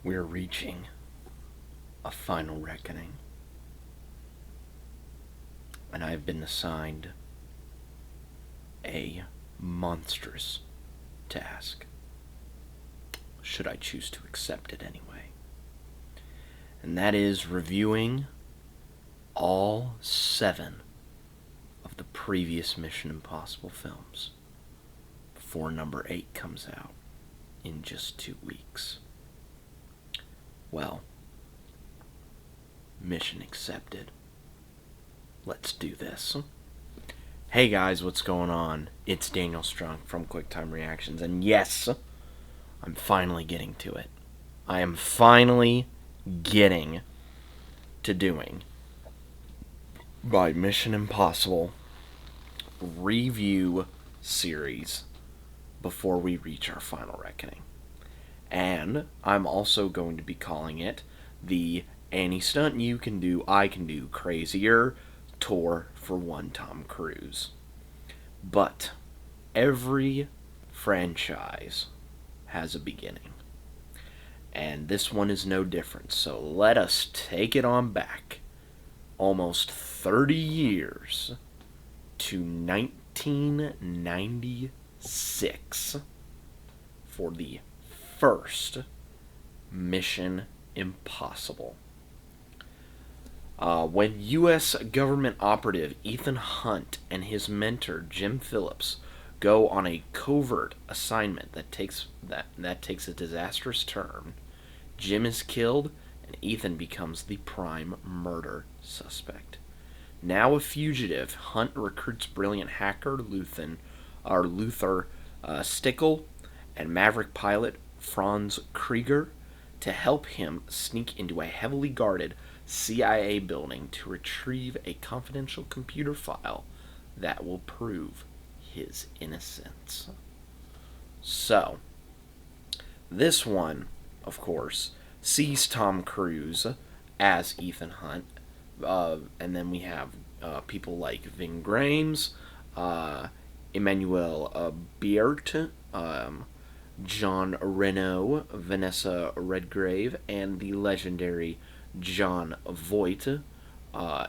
We're reaching a final reckoning, and I have been assigned a monstrous task, should I choose to accept it anyway. And that is reviewing all 7 of the previous Mission Impossible films before number 8 comes out in just 2 weeks. Well, mission accepted. Let's do this. Hey guys, what's going on? It's Daniel Strunk from QuickTime Reactions, and yes, I'm finally getting to it. I am finally getting to doing my Mission Impossible review series before we reach our final reckoning. And I'm also going to be calling it the Any Stunt You Can Do, I Can Do Crazier Tour for One Tom Cruise. But every franchise has a beginning, and this one is no different. So let us take it on back almost 30 years to 1996 for the first Mission Impossible. When U.S. government operative Ethan Hunt and his mentor Jim Phillips go on a covert assignment that takes a disastrous turn, Jim is killed and Ethan becomes the prime murder suspect. Now a fugitive, Hunt recruits brilliant hacker Luther Stickle and maverick pilot Franz Krieger to help him sneak into a heavily guarded CIA building to retrieve a confidential computer file that will prove his innocence. So, this one, of course, sees Tom Cruise as Ethan Hunt, and then we have people like Vingrhames, Emmanuel Beert, John Reno, Vanessa Redgrave, and the legendary jonvoight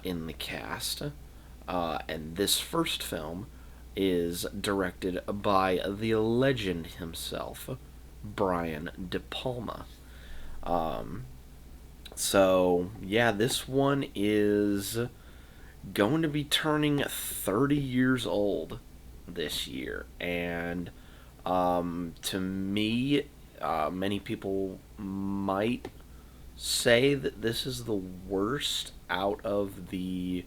in the cast. And this first film is directed by the legend himself, Brian De Palma. So, yeah, this one is going to be turning 30 years old this year. And to me, many people might say that this is the worst out of the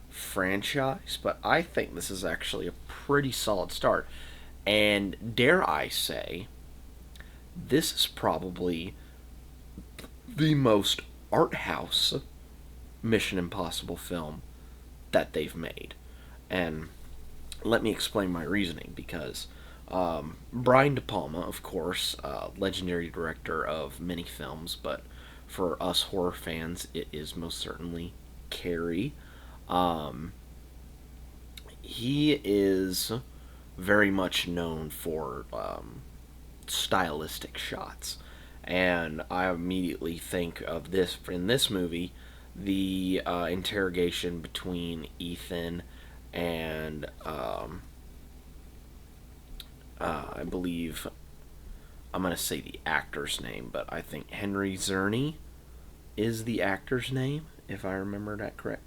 franchise, but I think this is actually a pretty solid start. And dare I say, this is probably the most art house Mission Impossible film that they've made. And let me explain my reasoning, because Brian De Palma, of course, legendary director of many films, but for us horror fans, it is most certainly Carrie. He is very much known for stylistic shots, and I immediately think of this in this movie, the interrogation between Ethan and I believe, I'm going to say the actor's name, but I think Henry Czerny is the actor's name, if I remember that correct.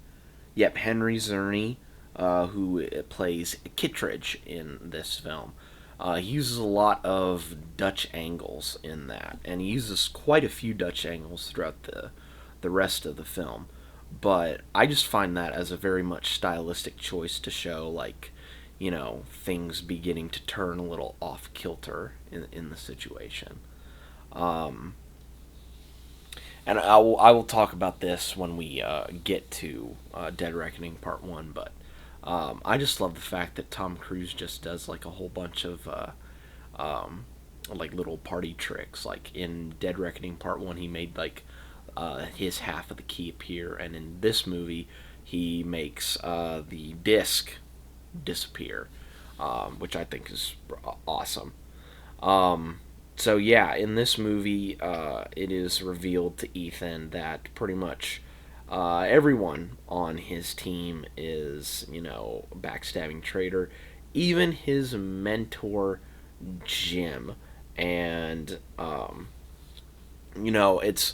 Yep, Henry Czerny, who plays Kittredge in this film. He uses a lot of Dutch angles in that, and he uses quite a few Dutch angles throughout the rest of the film. But I just find that as a very much stylistic choice to show, like, you know, things beginning to turn a little off kilter in the situation. And I will talk about this when we get to Dead Reckoning Part 1, but I just love the fact that Tom Cruise just does like a whole bunch of like little party tricks. Like in Dead Reckoning Part 1, he made like his half of the key appear, and in this movie he makes the disc disappear, which I think is awesome. So yeah, in this movie, it is revealed to Ethan that pretty much everyone on his team is, a backstabbing traitor, even his mentor Jim. And it's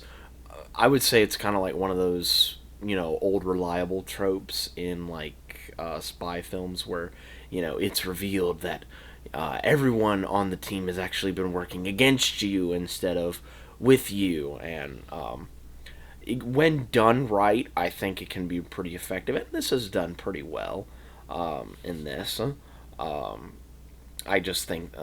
I would say it's kind of like one of those old reliable tropes in like spy films where it's revealed that everyone on the team has actually been working against you instead of with you. And when done right, I think it can be pretty effective, and this is done pretty well in this. I just think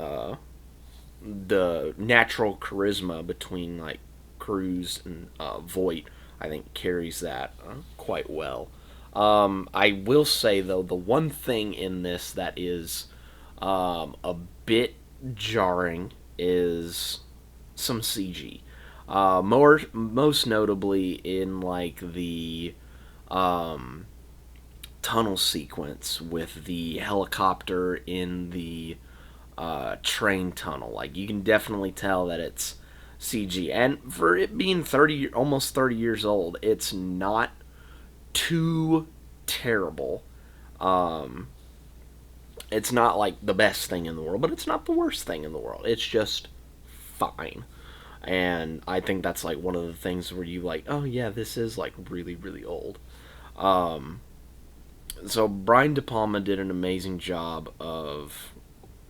the natural charisma between like Cruise and Voight, I think carries that quite well. I will say though, the one thing in this that is a bit jarring is some CG. Most notably in like the um, tunnel sequence with the helicopter in the train tunnel. Like you can definitely tell that it's CG, and for it being almost 30 years old, it's not too terrible. Um, it's not like the best thing in the world, but it's not the worst thing in the world. It's just fine. And I think that's like one of the things where you like, oh yeah, this is like really really old. Um, so Brian De Palma did an amazing job of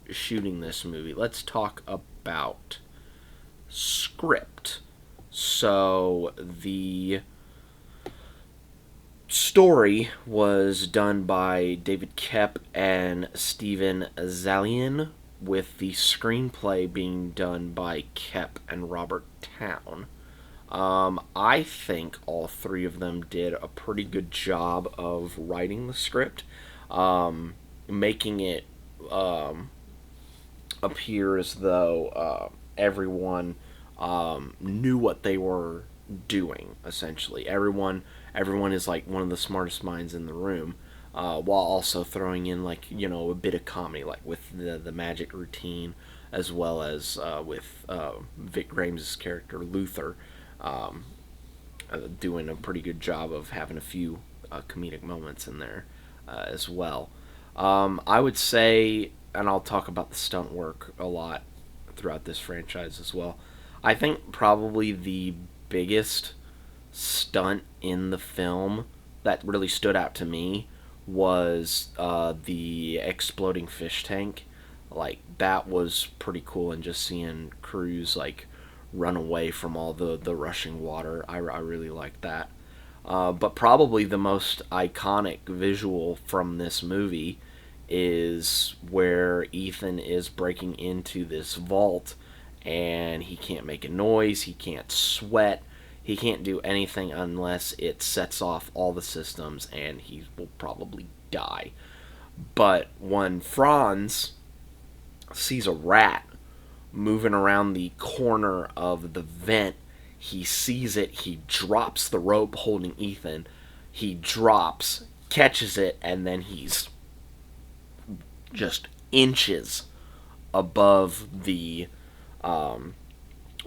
shooting this movie. Let's talk about script. So the story was done by David Koepp and Steven Zaillian, with the screenplay being done by Koepp and Robert Towne. I think all three of them did a pretty good job of writing the script, making it appear as though everyone knew what they were doing. Essentially, everyone is like one of the smartest minds in the room, while also throwing in like a bit of comedy, like with the magic routine, as well as with Vingrhames' character Luther, um, doing a pretty good job of having a few comedic moments in there as well. I would say, and I'll talk about the stunt work a lot throughout this franchise as well. I think probably the biggest stunt in the film that really stood out to me was the exploding fish tank. Like that was pretty cool, and just seeing Cruise like run away from all the rushing water. I really liked that. But probably the most iconic visual from this movie is where Ethan is breaking into this vault, and he can't make a noise, he can't sweat, he can't do anything unless it sets off all the systems, and he will probably die. But when Franz sees a rat moving around the corner of the vent, he sees it, he drops the rope holding Ethan, he drops, catches it, and then he's just inches above the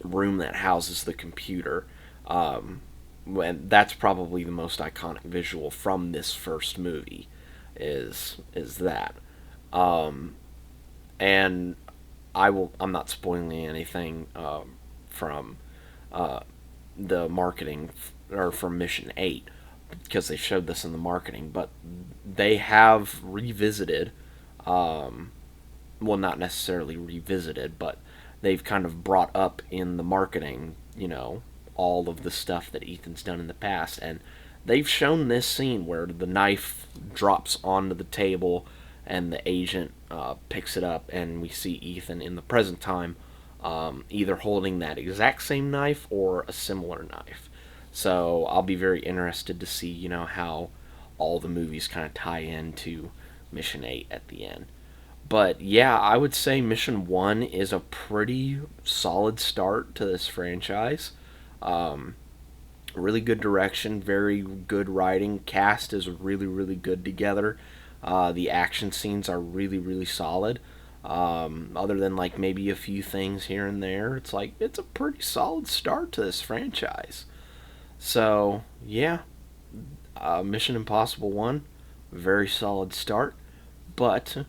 room that houses the computer. And that's probably the most iconic visual from this first movie, is that. And I'm not spoiling anything from the marketing, or from Mission 8, because they showed this in the marketing, but they have revisited, well, not necessarily revisited, but they've kind of brought up in the marketing, all of the stuff that Ethan's done in the past, and they've shown this scene where the knife drops onto the table and the agent picks it up, and we see Ethan in the present time either holding that exact same knife or a similar knife. So I'll be very interested to see, how all the movies kind of tie into Mission 8 at the end. But yeah, I would say Mission 1 is a pretty solid start to this franchise. Really good direction, very good writing. Cast is really, really good together. The action scenes are really, really solid. Other than like maybe a few things here and there, it's like it's a pretty solid start to this franchise. So yeah, Mission Impossible 1, very solid start. But,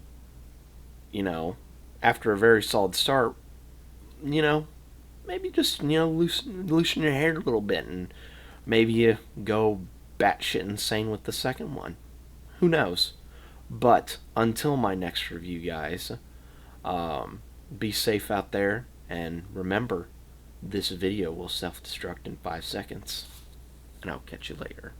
you know, after a very solid start, you know, maybe just, loosen your hair a little bit and maybe you go batshit insane with the second one. Who knows? But until my next review, guys, be safe out there and remember, this video will self destruct in 5 seconds. And I'll catch you later.